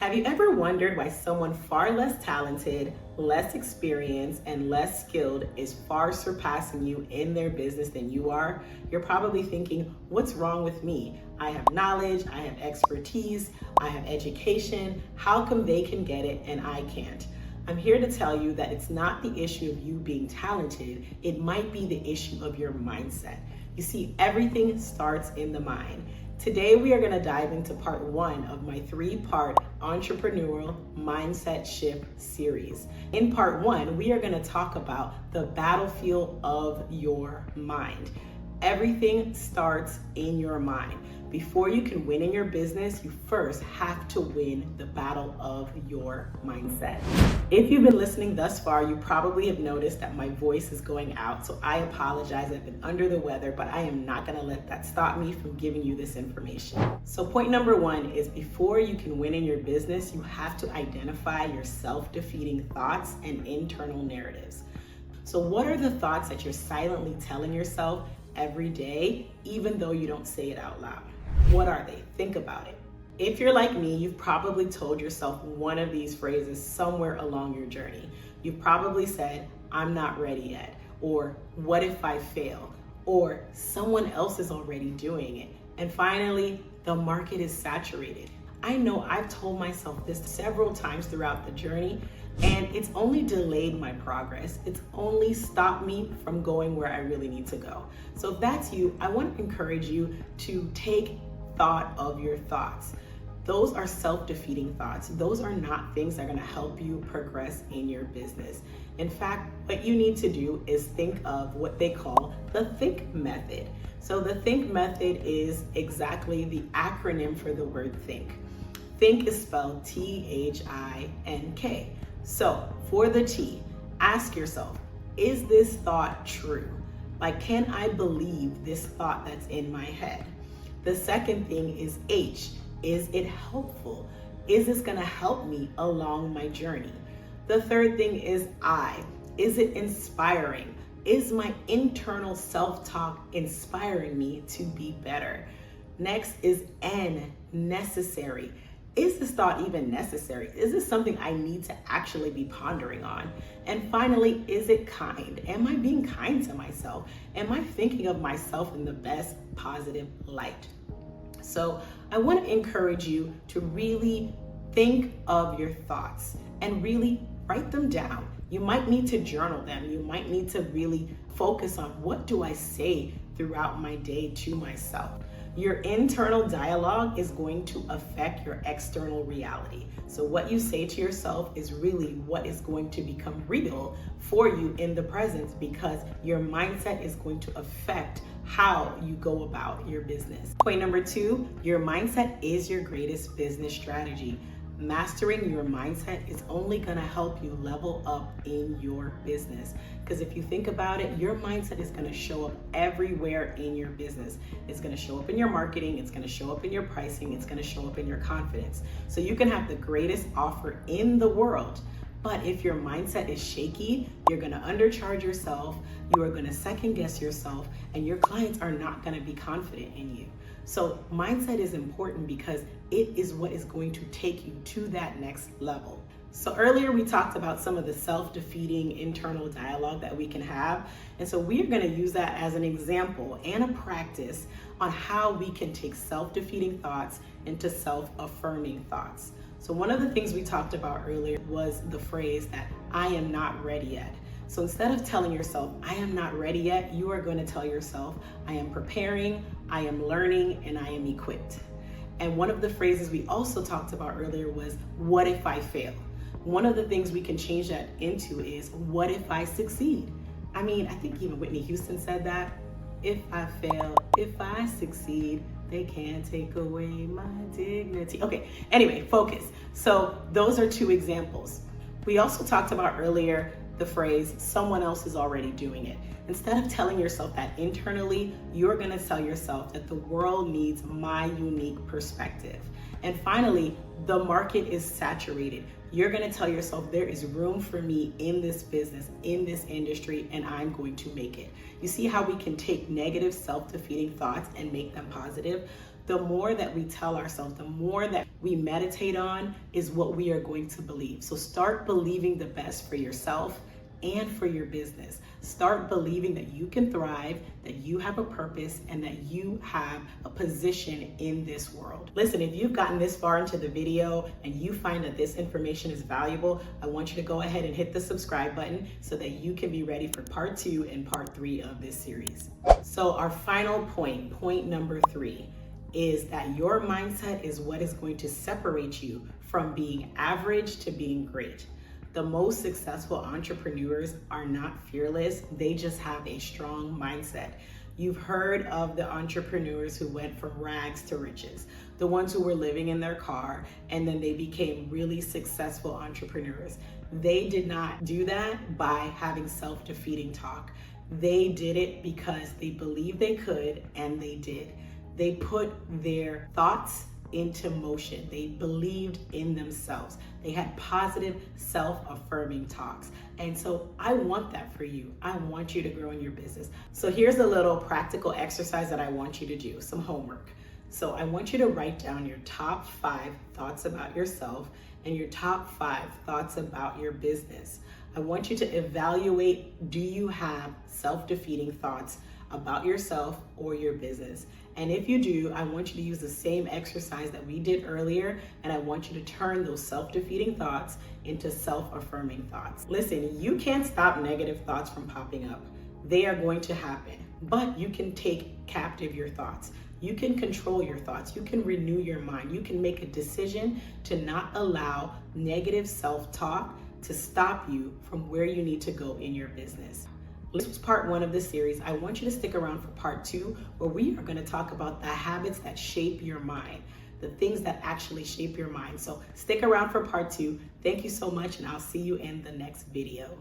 Have you ever wondered why someone far less talented, less experienced, and less skilled is far surpassing you in their business than you are? You're probably thinking, what's wrong with me? I have knowledge, I have expertise, I have education. How come they can get it and I can't? I'm here to tell you that it's not the issue of you being talented, it might be the issue of your mindset. You see, everything starts in the mind. Today, we are going to dive into part one of my three-part entrepreneurial mindset shift series. In part one, we are going to talk about the battlefield of your mind. Everything starts in your mind. Before you can win in your business, you first have to win the battle of your mindset. If you've been listening thus far, you probably have noticed that my voice is going out, so I apologize. I've been under the weather, but I am not gonna let that stop me from giving you this information. So point number one is before you can win in your business, you have to identify your self-defeating thoughts and internal narratives. So what are the thoughts that you're silently telling yourself every day, even though you don't say it out loud? What are they? Think about it. If you're like me, you've probably told yourself one of these phrases somewhere along your journey. You've probably said, I'm not ready yet, or what if I fail, or someone else is already doing it. And finally, the market is saturated. I know I've told myself this several times throughout the journey, and it's only delayed my progress. It's only stopped me from going where I really need to go. So if that's you, I want to encourage you to take thought of your thoughts. Those are self-defeating thoughts. Those are not things that are going to help you progress in your business. In fact, what you need to do is think of what they call the think method. So the think method is exactly the acronym for the word think. Think is spelled Think. So for the T, ask yourself, is this thought true? Like, can I believe this thought that's in my head? The second thing is H. Is it helpful? Is this gonna help me along my journey? The third thing is I. Is it inspiring? Is my internal self-talk inspiring me to be better? Next is N, necessary. Is this thought even necessary? Is this something I need to actually be pondering on? And finally, is it kind? Am I being kind to myself? Am I thinking of myself in the best positive light? So I want to encourage you to really think of your thoughts and really write them down. You might need to journal them. You might need to really focus on what do I say throughout my day to myself. Your internal dialogue is going to affect your external reality. So what you say to yourself is really what is going to become real for you in the present, because your mindset is going to affect how you go about your business. Point number two, your mindset is your greatest business strategy. Mastering your mindset is only going to help you level up in your business. Because if you think about it, your mindset is going to show up everywhere in your business. It's going to show up in your marketing. It's going to show up in your pricing. It's going to show up in your confidence. So you can have the greatest offer in the world, but if your mindset is shaky, you're going to undercharge yourself. You are going to second guess yourself, and your clients are not going to be confident in you. So mindset is important because it is what is going to take you to that next level. So earlier we talked about some of the self-defeating internal dialogue that we can have. And so we are going to use that as an example and a practice on how we can take self-defeating thoughts into self-affirming thoughts. So one of the things we talked about earlier was the phrase that I am not ready yet. So instead of telling yourself, I am not ready yet, you are going to tell yourself, I am preparing, I am learning, and I am equipped. And one of the phrases we also talked about earlier was, what if I fail? One of the things we can change that into is, what if I succeed? I mean, I think even Whitney Houston said that. If I fail, if I succeed, they can't take away my dignity. Okay, anyway, focus. So those are two examples. We also talked about earlier the phrase, someone else is already doing it. Instead of telling yourself that internally, you're going to tell yourself that the world needs my unique perspective. And finally, the market is saturated. You're going to tell yourself there is room for me in this business, in this industry, and I'm going to make it. You see how we can take negative self-defeating thoughts and make them positive? The more that we tell ourselves, the more that we meditate on is what we are going to believe. So start believing the best for yourself and for your business. Start believing that you can thrive, that you have a purpose, and that you have a position in this world. Listen, if you've gotten this far into the video and you find that this information is valuable, I want you to go ahead and hit the subscribe button so that you can be ready for part 2 and part 3 of this series. So our final point number 3, is that your mindset is what is going to separate you from being average to being great. The most successful entrepreneurs are not fearless, they just have a strong mindset. You've heard of the entrepreneurs who went from rags to riches, the ones who were living in their car and then they became really successful entrepreneurs. They did not do that by having self-defeating talk. They did it because they believed they could, and they did. They put their thoughts into motion. They believed in themselves. They had positive self-affirming talks. And so I want that for you. I want you to grow in your business. So here's a little practical exercise that I want you to do, some homework. So I want you to write down your top 5 thoughts about yourself and your top 5 thoughts about your business. I want you to evaluate, do you have self-defeating thoughts about yourself or your business? And if you do, I want you to use the same exercise that we did earlier, and I want you to turn those self-defeating thoughts into self-affirming thoughts. Listen, you can't stop negative thoughts from popping up. They are going to happen, but you can take captive your thoughts. You can control your thoughts. You can renew your mind. You can make a decision to not allow negative self-talk to stop you from where you need to go in your business. This was part 1 of the series. I want you to stick around for part 2, where we are going to talk about the habits that shape your mind, the things that actually shape your mind. So stick around for part 2. Thank you so much, and I'll see you in the next video.